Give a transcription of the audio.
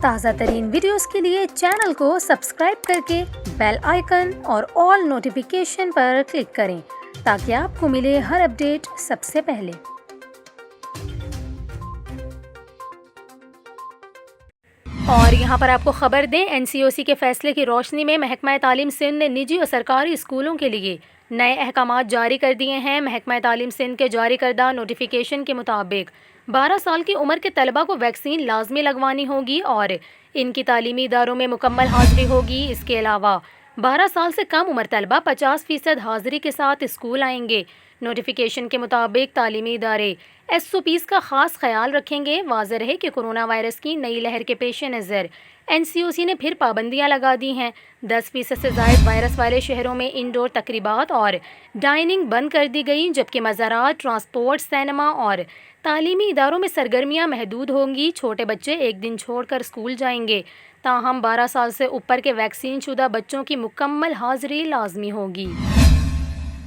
تازہ ترین ویڈیوز کے لیے چینل کو سبسکرائب کر کے بیل آئیکن اور آل نوٹیفیکیشن پر کلک کریں تاکہ آپ کو ملے ہر اپڈیٹ سب سے پہلے۔ اور یہاں پر آپ کو خبر دیں، NCOC کے فیصلے کی روشنی میں محکمہ تعلیم سندھ نے نجی اور سرکاری اسکولوں کے لیے نئے احکامات جاری کر دیے ہیں۔ محکمہ تعلیم سندھ کے جاری کردہ نوٹیفیکیشن کے مطابق 12 سال کی عمر کے طلبہ کو ویکسین لازمی لگوانی ہوگی اور ان کی تعلیمی اداروں میں مکمل حاضری ہوگی۔ اس کے علاوہ 12 سال سے کم عمر طلبہ 50% حاضری کے ساتھ اسکول آئیں گے۔ نوٹیفیکیشن کے مطابق تعلیمی ادارے SOPs کا خاص خیال رکھیں گے۔ واضح رہے کہ کورونا وائرس کی نئی لہر کے پیش نظر NCOC نے پھر پابندیاں لگا دی ہیں۔ 10% سے زائد وائرس والے شہروں میں انڈور تقریبات اور ڈائننگ بند کر دی گئی، جبکہ مزارات، ٹرانسپورٹ، سینما اور تعلیمی اداروں میں سرگرمیاں محدود ہوں گی۔ چھوٹے بچے ایک دن چھوڑ کر اسکول جائیں گے، تاہم 12 سال سے اوپر کے ویکسین شدہ بچوں کی مکمل حاضری لازمی ہوگی۔